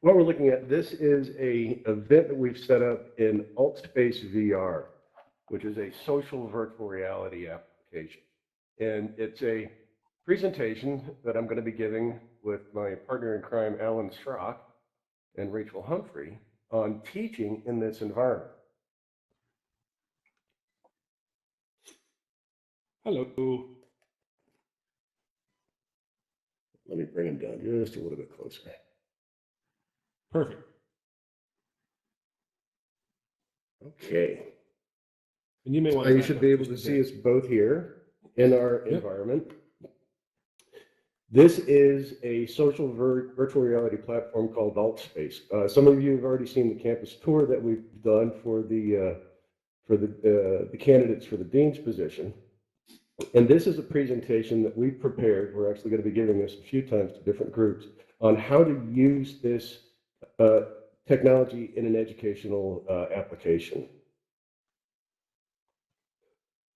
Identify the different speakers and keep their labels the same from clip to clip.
Speaker 1: What we're looking at, this is a event that we've set up in AltspaceVR, which is a social virtual reality application. And it's a presentation that I'm going to be giving with my partner in crime, Srock, and Rachel Humphrey on teaching in this environment.
Speaker 2: Hello.
Speaker 1: Let me bring him down just a little bit closer.
Speaker 2: Perfect.
Speaker 1: Okay.
Speaker 2: And you may want
Speaker 1: So you should be able to see us both here in our environment. This is a social virtual reality platform called AltSpace. Some of you have already seen the campus tour that we've done for the candidates for the dean's position. And this is a presentation that we've prepared. We're actually going to be giving this a few times to different groups on how to use this technology in an educational application.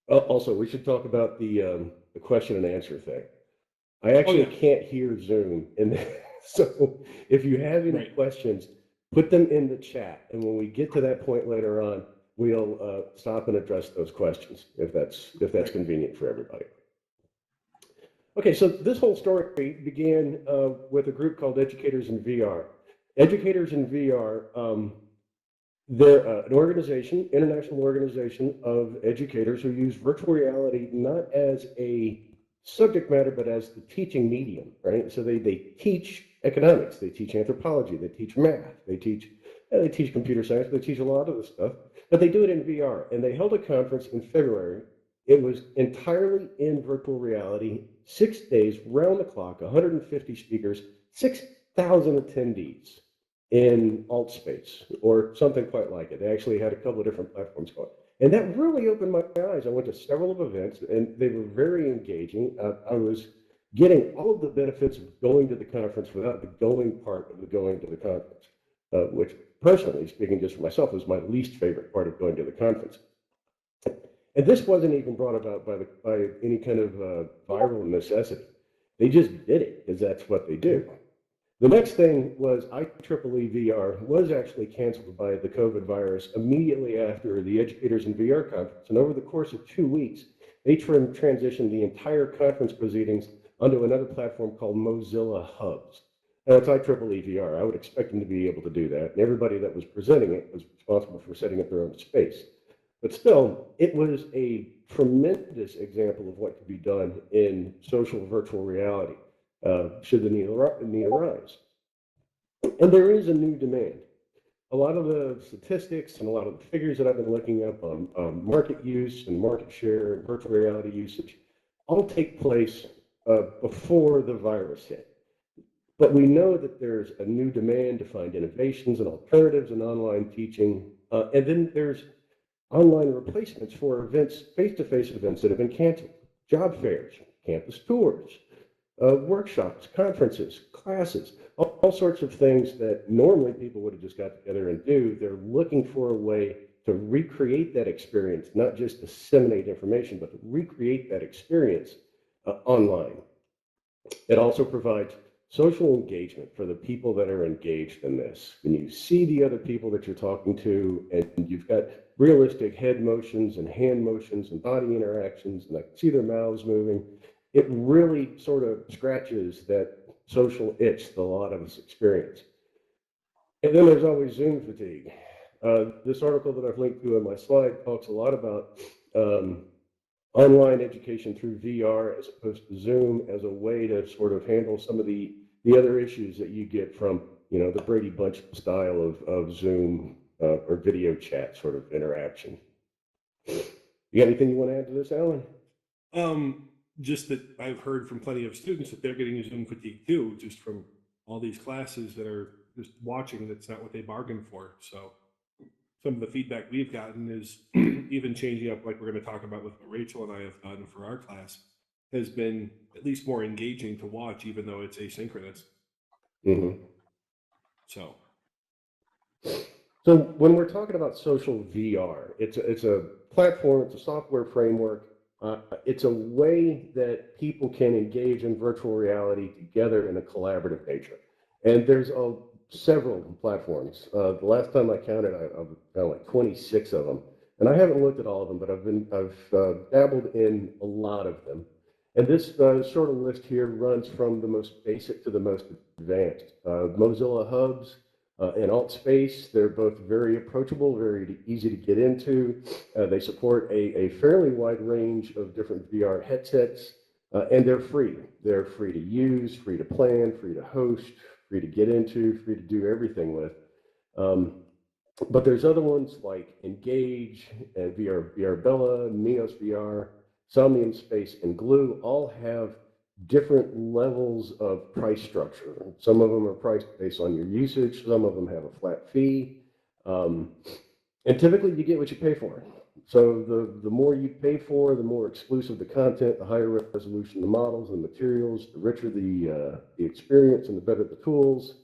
Speaker 1: Also, we should talk about the question and answer thing. I actually can't hear Zoom, so if you have any questions, put them in the chat, and when we get to that point later on, we'll stop and address those questions if that's convenient for everybody. Okay, so this whole story began with a group called Educators in VR. Educators in VR, they're an organization, international organization of educators who use virtual reality not as a subject matter, but as the teaching medium, right? So they teach economics, they teach anthropology, they teach math, they teach computer science, they teach a lot of this stuff, but they do it in VR. And they held a conference in February. It was entirely in virtual reality, 6 days, round the clock, 150 speakers, 6,000 attendees in AltSpace, or something quite like it. They actually had a couple of different platforms going. And that really opened my eyes. I went to several of events, and they were very engaging. I was getting all of the benefits of going to the conference without the going part of the going to the conference, which, personally speaking, just for myself, was my least favorite part of going to the conference. And this wasn't even brought about by any kind of viral necessity. They just did it because that's what they do. The next thing was IEEE VR was actually canceled by the COVID virus immediately after the Educators in VR conference. And over the course of 2 weeks, they transitioned the entire conference proceedings onto another platform called Mozilla Hubs. Now, it's IEEE VR. I would expect them to be able to do that. And everybody that was presenting it was responsible for setting up their own space. But still, it was a tremendous example of what could be done in social virtual reality. Should the need arise. And there is a new demand. A lot of the statistics and a lot of the figures that I've been looking up on market use and market share and virtual reality usage all take place before the virus hit. But we know that there's a new demand to find innovations and alternatives in online teaching. And then there's online replacements for events, face-to-face events that have been canceled, job fairs, campus tours, workshops, conferences, classes, all sorts of things that normally people would have just got together and do. They're looking for a way to recreate that experience, not just disseminate information, but to recreate that experience online. It also provides social engagement for the people that are engaged in this. When you see the other people that you're talking to, and you've got realistic head motions and hand motions and body interactions, and I can see their mouths moving, it really sort of scratches that social itch that a lot of us experience. And then there's always Zoom fatigue. This article that I've linked to in my slide talks a lot about online education through VR as opposed to Zoom as a way to sort of handle some of the other issues that you get from, the Brady Bunch style of Zoom or video chat sort of interaction. You got anything you want to add to this, Alan?
Speaker 2: Just that I've heard from plenty of students that they're getting Zoom fatigue too, just from all these classes that are just watching. That's not what they bargained for. So some of the feedback we've gotten is even changing up, like we're going to talk about with what Rachel and I have done for our class, has been at least more engaging to watch, even though it's asynchronous.
Speaker 1: Mm-hmm.
Speaker 2: So
Speaker 1: when we're talking about social VR, it's a platform, it's a software framework. It's a way that people can engage in virtual reality together in a collaborative nature. And there's several platforms. The last time I counted, I found like 26 of them, and I haven't looked at all of them, but I've dabbled in a lot of them. And this sort of list here runs from the most basic to the most advanced. Mozilla Hubs and AltSpace, they're both very approachable, very easy to get into. They support a fairly wide range of different VR headsets, and they're free. They're free to use, free to plan, free to host, free to get into, free to do everything with. But there's other ones like Engage and VR Bella, Neos VR, Somnium Space, and Glue all have different levels of price structure. Some of them are priced based on your usage. Some of them have a flat fee. And typically you get what you pay for. So the more you pay for, the more exclusive the content, the higher resolution the models and materials, the richer the experience and the better the tools,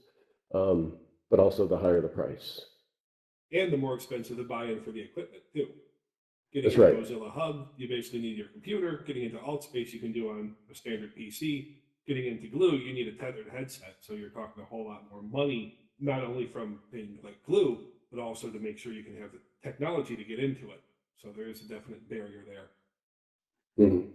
Speaker 1: but also the higher the price.
Speaker 2: And the more expensive the buy-in for the equipment too.
Speaker 1: That's
Speaker 2: Getting
Speaker 1: right.
Speaker 2: into Mozilla Hub, you basically need your computer. Getting into AltSpace, you can do on a standard PC. Getting into Glue, you need a tethered headset. So you're talking a whole lot more money, not only from paying like Glue, but also to make sure you can have the technology to get into it. So there is a definite barrier there.
Speaker 1: Mhm.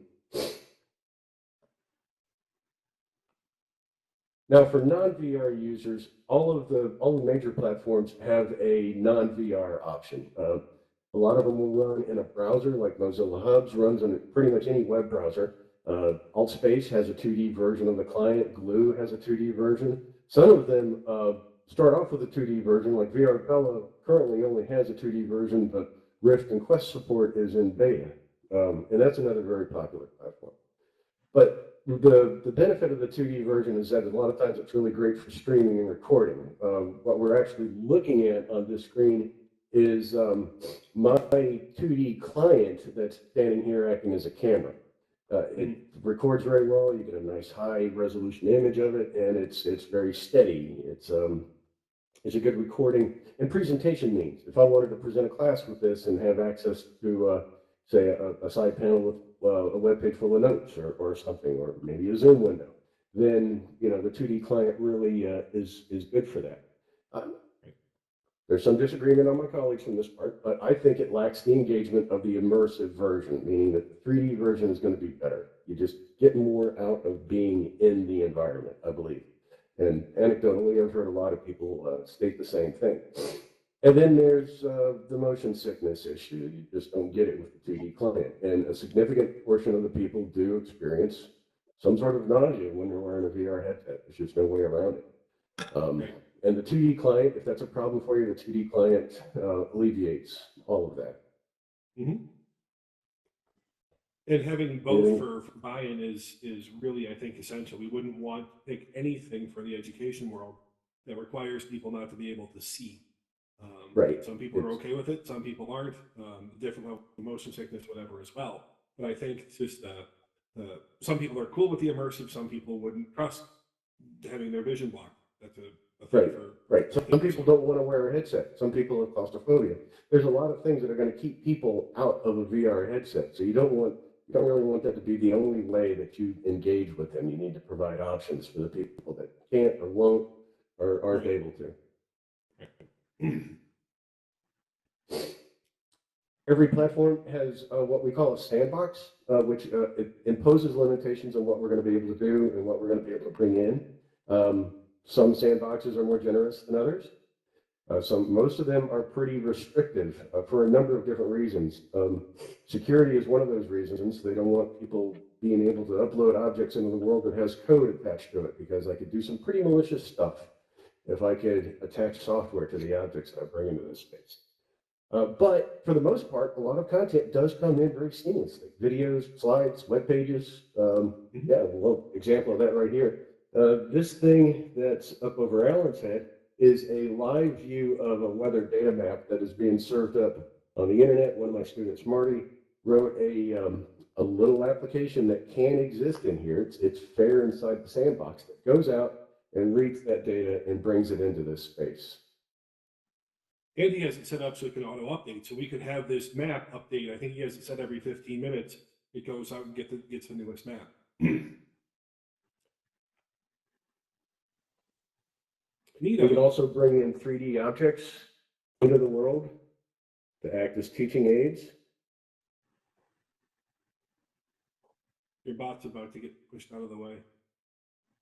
Speaker 1: Now, for non-VR users, all the major platforms have a non-VR option. A lot of them will run in a browser, like Mozilla Hubs runs on pretty much any web browser. AltSpace has a 2D version of the client. Glue has a 2D version. Some of them start off with a 2D version, like VR Bella currently only has a 2D version, but Rift and Quest support is in beta, and that's another very popular platform. But the benefit of the 2D version is that a lot of times it's really great for streaming and recording. What we're actually looking at on this screen is my 2D client that's standing here acting as a camera. It records very well. You get a nice high resolution image of it, and it's very steady. It's a good recording and presentation means. If I wanted to present a class with this and have access to, say, a side panel with a web page full of notes or something, or maybe a Zoom window, then the 2D client really is good for that. There's some disagreement on my colleagues from this part, but I think it lacks the engagement of the immersive version, meaning that the 3D version is going to be better. You just get more out of being in the environment, I believe. And anecdotally, I've heard a lot of people state the same thing. And then there's the motion sickness issue. You just don't get it with the 2D client. And a significant portion of the people do experience some sort of nausea when they're wearing a VR headset. There's just no way around it. And the 2D client, if that's a problem for you, the 2D client alleviates all of that.
Speaker 2: Mm-hmm. And having both for buy-in is really, I think, essential. We wouldn't want to pick anything for the education world that requires people not to be able to see.
Speaker 1: Right.
Speaker 2: Some people are okay with it. Some people aren't. Different level of motion sickness, whatever, as well. But I think it's just some people are cool with the immersive. Some people wouldn't trust having their vision blocked. That's a thing
Speaker 1: right. Some people don't want to wear a headset. Some people have claustrophobia. There's a lot of things that are going to keep people out of a VR headset. So you don't really want that to be the only way that you engage with them. You need to provide options for the people that can't or won't or aren't able to. Every platform has what we call a sandbox, which it imposes limitations on what we're going to be able to do and what we're going to be able to bring in. Some sandboxes are more generous than others. Most of them are pretty restrictive for a number of different reasons. Security is one of those reasons. They don't want people being able to upload objects into the world that has code attached to it, because I could do some pretty malicious stuff if I could attach software to the objects that I bring into this space. But for the most part, a lot of content does come in very seamlessly. Videos, slides, web pages. Yeah, well, example of that right here. This thing that's up over Alan's head is a live view of a weather data map that is being served up on the internet. One of my students, Marty, wrote a little application that can exist in here. It's fair inside the sandbox that goes out and reads that data and brings it into this space.
Speaker 2: And he has it set up so it can auto update. So we could have this map update. I think he has it set every 15 minutes. It goes out and gets the newest map. Neat.
Speaker 1: We can also bring in 3D objects into the world to act as teaching aids.
Speaker 2: Your bot's about to get pushed out of the way.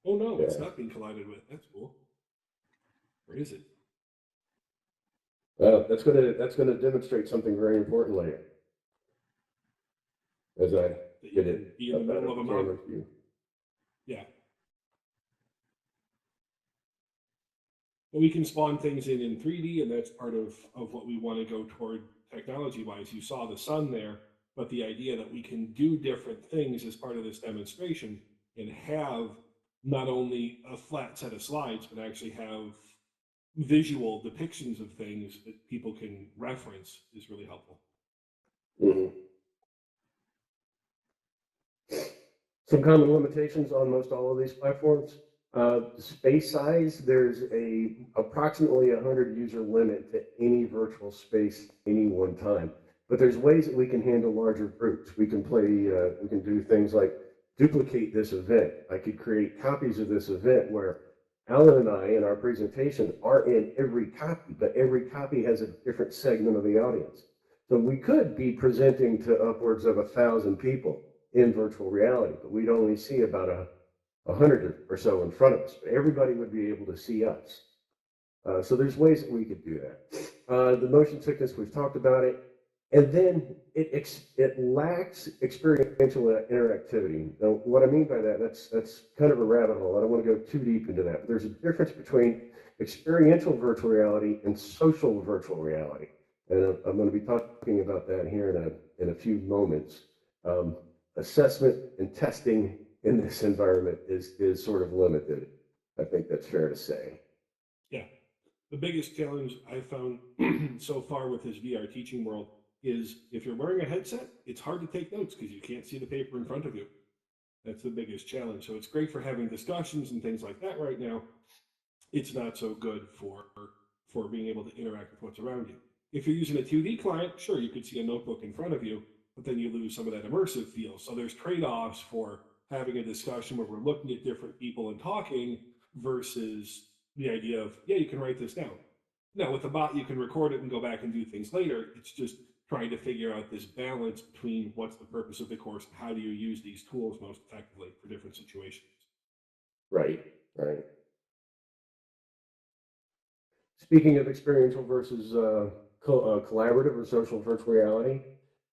Speaker 2: Oh no, it's not being collided with. That's cool. Or is it?
Speaker 1: Well, that's gonna demonstrate something very important later. As I get it.
Speaker 2: Be in the middle of a mountain. Yeah. But we can spawn things in 3D, and that's part of what we want to go toward technology-wise. You saw the sun there, but the idea that we can do different things as part of this demonstration and have not only a flat set of slides, but actually have visual depictions of things that people can reference is really helpful.
Speaker 1: Mm-hmm. Some common limitations on most all of these platforms. Space size, there's approximately 100 user limit to any virtual space any one time. But there's ways that we can handle larger groups. We can do things like duplicate this event. I could create copies of this event where Alan and I in our presentation are in every copy, but every copy has a different segment of the audience. So we could be presenting to upwards of 1,000 people in virtual reality, but we'd only see about 100 or so in front of us, but everybody would be able to see us. So there's ways that we could do that. The motion sickness, we've talked about it. And then it lacks experiential interactivity. Now, what I mean by that, that's kind of a rabbit hole. I don't want to go too deep into that, but there's a difference between experiential virtual reality and social virtual reality. And I'm going to be talking about that here in a few moments. Assessment and testing in this environment is sort of limited. I think that's fair to say.
Speaker 2: Yeah. The biggest challenge I've found so far with this VR teaching world is if you're wearing a headset, it's hard to take notes because you can't see the paper in front of you. That's the biggest challenge. So it's great for having discussions and things like that right now. It's not so good for being able to interact with what's around you. If you're using a 2D client, sure, you could see a notebook in front of you, but then you lose some of that immersive feel. So there's trade-offs for having a discussion where we're looking at different people and talking versus the idea of, yeah, you can write this down. Now, with a bot, you can record it and go back and do things later. It's just trying to figure out this balance between what's the purpose of the course and how do you use these tools most effectively for different situations.
Speaker 1: Right. Speaking of experiential versus collaborative or social virtual reality,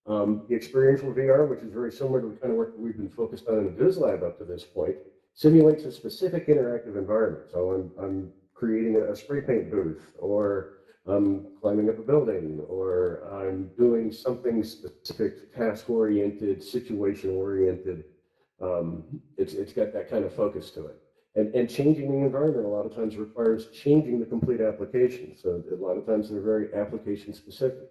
Speaker 1: the experiential VR, which is very similar to the kind of work that we've been focused on in the VizLab up to this point, simulates a specific interactive environment. So I'm creating a spray paint booth, or I'm climbing up a building, or I'm doing something specific, task-oriented, situation-oriented. It's got that kind of focus to it. And changing the environment a lot of times requires changing the complete application. So a lot of times they're very application specific.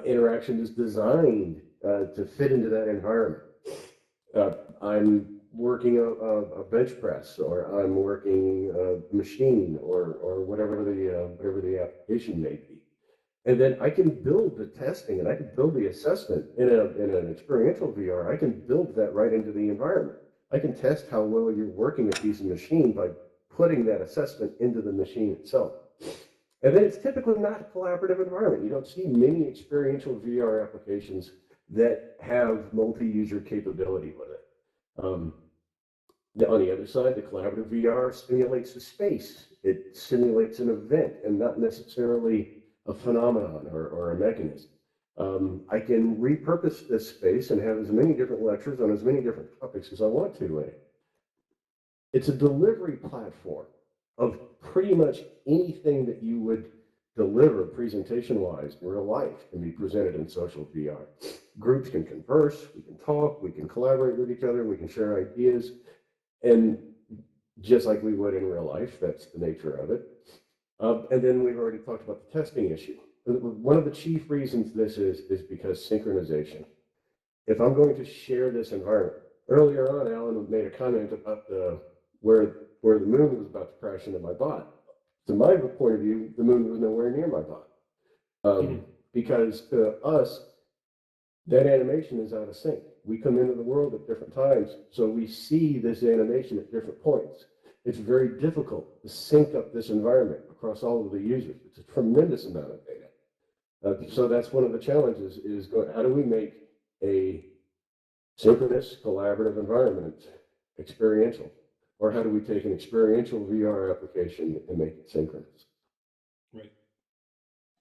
Speaker 1: Interaction is designed to fit into that environment. I'm working a bench press, or I'm working a machine, or whatever the application may be. And then I can build the testing and I can build the assessment in an experiential VR. I can build that right into the environment. I can test how well you're working a piece of machine by putting that assessment into the machine itself. And then it's typically not a collaborative environment. You don't see many experiential VR applications that have multi-user capability with it. On the other side, the collaborative VR simulates a space. It simulates an event and not necessarily a phenomenon or a mechanism. I can repurpose this space and have as many different lectures on as many different topics as I want to in it. It's a delivery platform of pretty much anything that you would deliver presentation-wise in real life can be presented in social VR. Groups can converse, we can talk, we can collaborate with each other, we can share ideas, and just like we would in real life, that's the nature of it. And then we've already talked about the testing issue. One of the chief reasons this is because synchronization. If I'm going to share this environment, earlier on, Alan made a comment about where the moon was about to crash into my bot. From my point of view, the moon was nowhere near my bot. Because to us, that animation is out of sync. We come into the world at different times, so we see this animation at different points. it's very difficult to sync up this environment across all of the users. It's a tremendous amount of data. So that's one of the challenges is how do we make a synchronous collaborative environment experiential? Or how do we take an experiential VR application and make it synchronous?
Speaker 2: Right.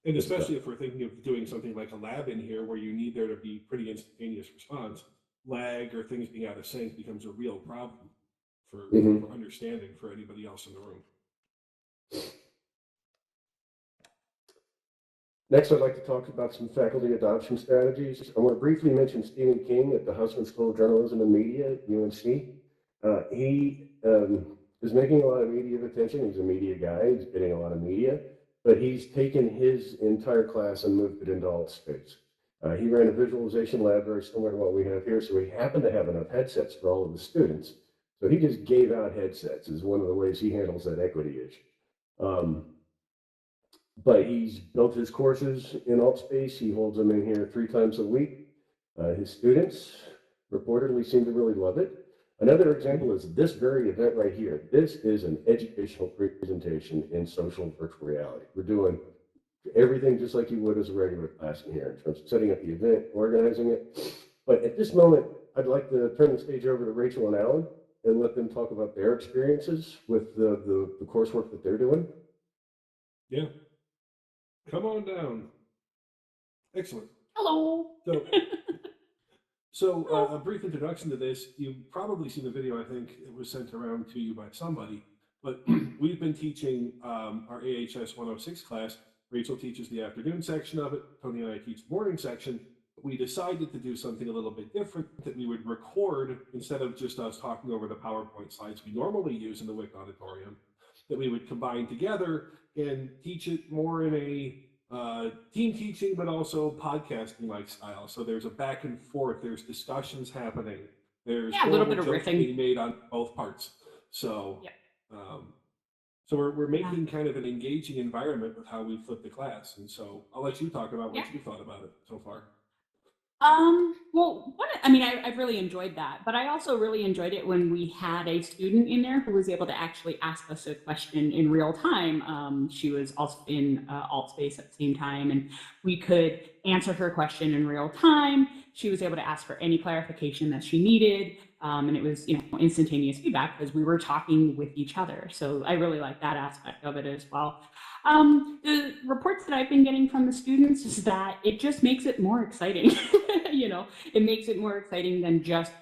Speaker 2: And especially if we're thinking of doing something like a lab in here where you need there to be pretty instantaneous response, lag or things being out of sync becomes a real problem for understanding for anybody else in the room.
Speaker 1: Next, I'd like to talk about some faculty adoption strategies. I want to briefly mention Stephen King at the Hussman School of Journalism and Media at UNC. He is making a lot of media attention. He's a media guy. He's getting a lot of media, but he's taken his entire class and moved it into AltspaceVR. He ran a visualization lab very similar to what we have here, so he happened to have enough headsets for all of the students. So he just gave out headsets is one of the ways he handles that equity issue. But he's built his courses in AltSpace. He holds them in here 3 times a week. His students reportedly seem to really love it. Another example is this very event right here. This is an educational presentation in social virtual reality. We're doing everything just like you would as a regular class in here in terms of setting up the event, organizing it. But at this moment, I'd like to turn the stage over to Rachel and Alan and let them talk about their experiences with the coursework that they're doing.
Speaker 2: Yeah. Come on down. Excellent.
Speaker 3: Hello.
Speaker 2: So a brief introduction to this. You've probably seen the video. I think it was sent around to you by somebody. But we've been teaching our AHS 106 class. Rachel teaches the afternoon section of it. Tony and I teach the morning section. We decided to do something a little bit different, that we would record instead of just us talking over the PowerPoint slides we normally use in the WIC auditorium, that we would combine together and teach it more in a team teaching, but also podcasting like style. So there's a back and forth, there's discussions happening, there's
Speaker 3: a little bit of riffing
Speaker 2: being made on both parts. So, so we're making kind of an engaging environment with how we flip the class. And so I'll let you talk about what you thought about it so far.
Speaker 3: Well, I've really enjoyed that, but I also really enjoyed it when we had a student in there who was able to actually ask us a question in real time. She was also in AltSpace at the same time, and we could answer her question in real time. She was able to ask for any clarification that she needed, and it was, instantaneous feedback because we were talking with each other. So I really like that aspect of it as well. The reports that I've been getting from the students is that it just makes it more exciting. It makes it more exciting than just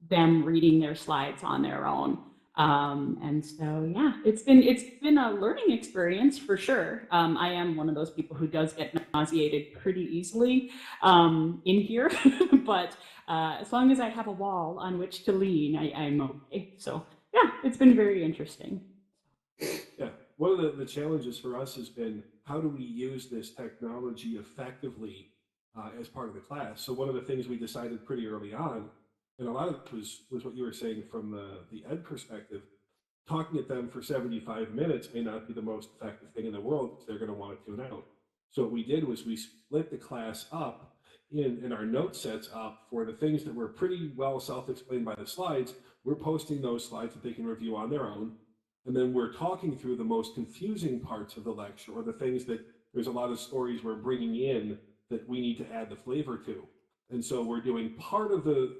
Speaker 3: them reading their slides on their own. And so, it's been a learning experience for sure. I am one of those people who does get nauseated pretty easily in here, but as long as I have a wall on which to lean, I'm okay. So it's been very interesting.
Speaker 2: Yeah. One of the challenges for us has been, how do we use this technology effectively as part of the class? So one of the things we decided pretty early on, and a lot of it was what you were saying from the ed perspective, talking at them for 75 minutes may not be the most effective thing in the world because they're going to want to tune out. So what we did was we split the class up in our note sets up for the things that were pretty well self-explained by the slides. We're posting those slides that they can review on their own. And then we're talking through the most confusing parts of the lecture, or the things that there's a lot of stories we're bringing in that we need to add the flavor to. And so we're doing part of the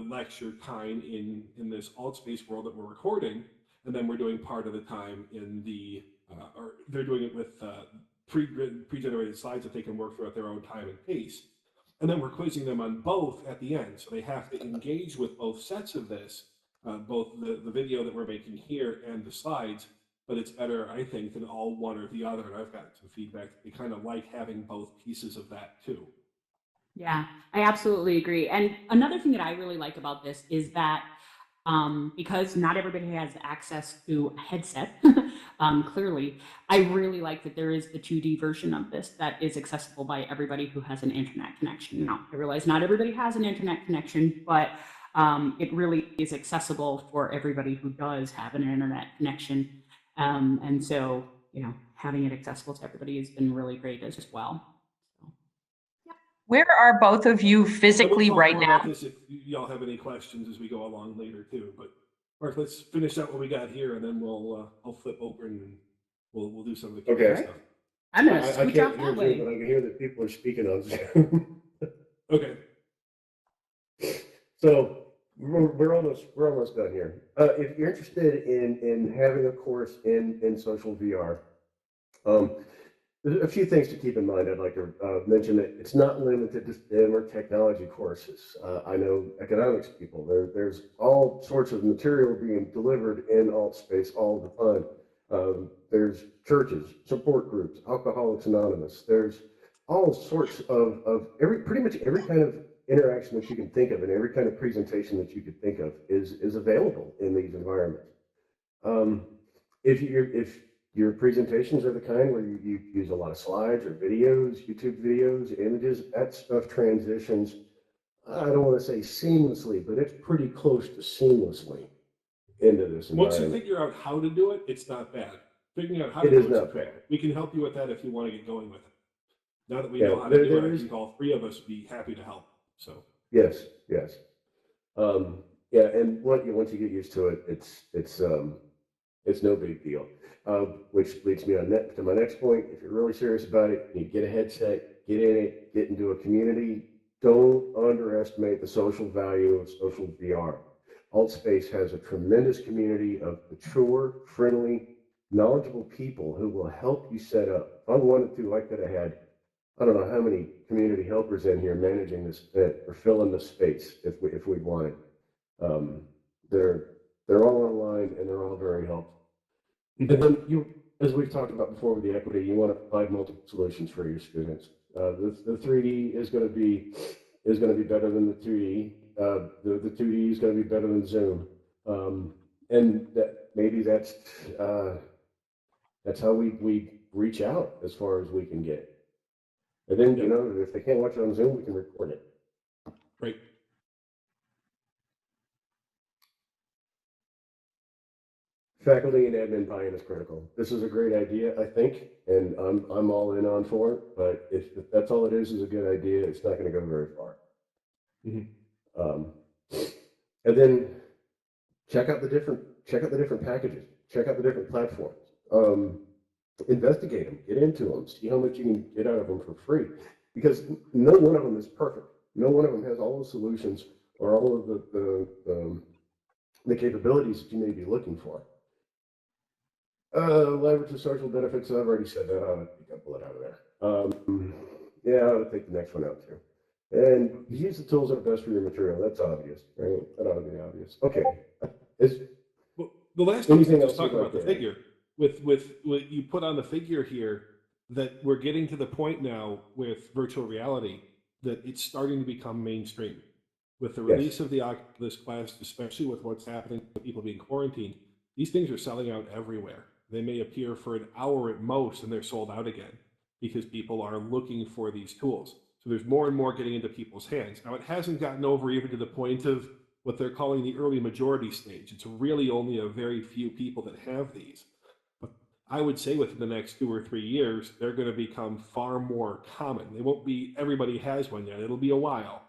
Speaker 2: lecture time in this AltSpace world that we're recording, and then we're doing part of the time in the, or they're doing it with pre-generated slides that they can work through at their own time and pace. And then we're quizzing them on both at the end. So they have to engage with both sets of this. Both the video that we're making here and the slides, but it's better, I think, than all one or the other. And I've got some feedback. They kind of like having both pieces of that too.
Speaker 3: Yeah, I absolutely agree. And another thing that I really like about this is that because not everybody has access to a headset, clearly, I really like that there is the 2D version of this that is accessible by everybody who has an internet connection. Now, I realize not everybody has an internet connection, but it really is accessible for everybody who does have an internet connection. And so, having it accessible to everybody has been really great as well. So,
Speaker 4: Where are both of you physically right now?
Speaker 2: About this if y'all have any questions as we go along later too, but Mark, let's finish out what we got here, and then we'll I'll flip over and we'll do some of the
Speaker 1: Okay.
Speaker 2: Q&A stuff.
Speaker 3: I'm gonna
Speaker 1: I
Speaker 3: switch
Speaker 1: can't
Speaker 3: off
Speaker 1: hear
Speaker 3: that
Speaker 1: Zoom,
Speaker 3: way.
Speaker 1: but I can hear that people are speaking on Zoom.
Speaker 2: Okay.
Speaker 1: So we're almost done here. If you're interested in having a course in social VR, there's a few things to keep in mind. I'd like to mention that it's not limited to STEM or technology courses. I know economics people. There's all sorts of material being delivered in AltSpace all the time. There's churches, support groups, Alcoholics Anonymous. There's all sorts of pretty much every kind of interaction that you can think of and every kind of presentation that you could think of is available in these environments. If your presentations are the kind where you use a lot of slides or videos, YouTube videos, images, that stuff transitions, I don't want to say seamlessly, but it's pretty close to seamlessly into this
Speaker 2: Once you
Speaker 1: environment.
Speaker 2: figure out how to do it, it's not bad. Figuring out how
Speaker 1: It
Speaker 2: to
Speaker 1: is
Speaker 2: do it,
Speaker 1: not bad.
Speaker 2: we can help you with that if you want to get going with it. Now that we
Speaker 1: Yeah,
Speaker 2: know how to do
Speaker 1: there
Speaker 2: it, I
Speaker 1: is-
Speaker 2: think all three of us would be happy to help. So
Speaker 1: Yes. Yeah, and once you get used to it, it's no big deal. Which leads me to my next point. If you're really serious about it, you get a headset, get in it, get into a community. Don't underestimate the social value of social VR. AltSpace has a tremendous community of mature, friendly, knowledgeable people who will help you set up. If I wanted to, I could have had, I don't know how many community helpers in here managing this event or filling the space if we wanted. They're all online and they're all very helpful. And then as we've talked about before with the equity, you want to provide multiple solutions for your students. The 3D is going to be better than the 2D. The 2D is going to be better than Zoom. And that's how we reach out as far as we can get. And then, if they can't watch it on Zoom, we can record it.
Speaker 2: right.
Speaker 1: Faculty and admin buy-in is critical. This is a great idea, I think, and I'm all in on for it. But if that's all it is a good idea, it's not going to go very far. And then check out the different packages. Check out the different platforms. Investigate them. Get into them. See how much you can get out of them for free. Because no one of them is perfect. No one of them has all the solutions or all of the capabilities that you may be looking for. Leverage the social benefits. I've already said that. I think I'll pull it out of there. Yeah, I'll take the next one out too. And use the tools that are best for your material. That's obvious, right? That ought to be obvious. Okay.
Speaker 2: Well, the last thing
Speaker 1: Anything
Speaker 2: is
Speaker 1: else
Speaker 2: just talk
Speaker 1: you'd
Speaker 2: about
Speaker 1: like
Speaker 2: the
Speaker 1: to add?
Speaker 2: figure. With what you put on the figure here, that we're getting to the point now with virtual reality that it's starting to become mainstream. With the release of the Oculus Quest, especially with what's happening with people being quarantined, these things are selling out everywhere. They may appear for an hour at most and they're sold out again because people are looking for these tools. So there's more and more getting into people's hands. Now, it hasn't gotten over even to the point of what they're calling the early majority stage. It's really only a very few people that have these. But I would say within the next 2 or 3 years, they're going to become far more common. They won't be, everybody has one yet. It'll be a while.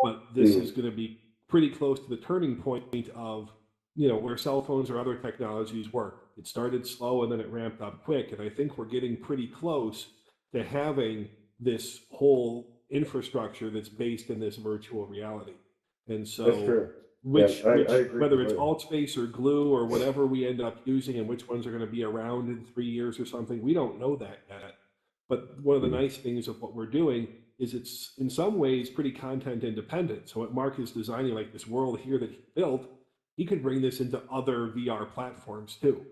Speaker 2: But this is going to be pretty close to the turning point of, where cell phones or other technologies work. It started slow and then it ramped up quick. And I think we're getting pretty close to having this whole infrastructure that's based in this virtual reality. And so,
Speaker 1: That's true. I agree
Speaker 2: whether it's
Speaker 1: completely.
Speaker 2: AltSpace or Glue or whatever we end up using and which ones are going to be around in 3 years or something, we don't know that yet. But one of the nice things of what we're doing is it's in some ways pretty content independent. So what Mark is designing, like this world here that he built, he could bring this into other VR platforms too.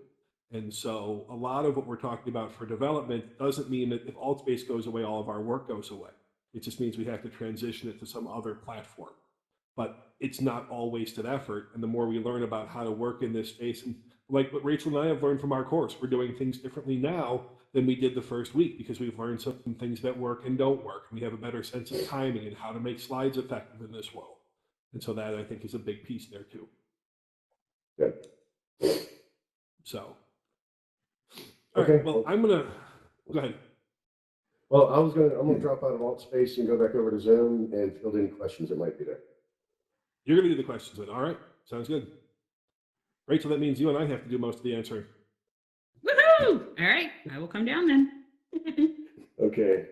Speaker 2: And so a lot of what we're talking about for development doesn't mean that if AltSpace goes away, all of our work goes away. It just means we have to transition it to some other platform. But it's not all wasted effort. And the more we learn about how to work in this space, and like what Rachel and I have learned from our course, we're doing things differently now than we did the first week because we've learned some things that work and don't work. We have a better sense of timing and how to make slides effective in this world. And so that I think is a big piece there too.
Speaker 1: Yeah.
Speaker 2: So, all right, well, I'm going to, go ahead.
Speaker 1: Well, I'm gonna drop out of AltSpace and go back over to Zoom and field any questions that might be there.
Speaker 2: You're going to do the questions then. All right, sounds good. Rachel, that means you and I have to do most of the answering.
Speaker 3: Woohoo! All right, I will come down then.
Speaker 1: Okay.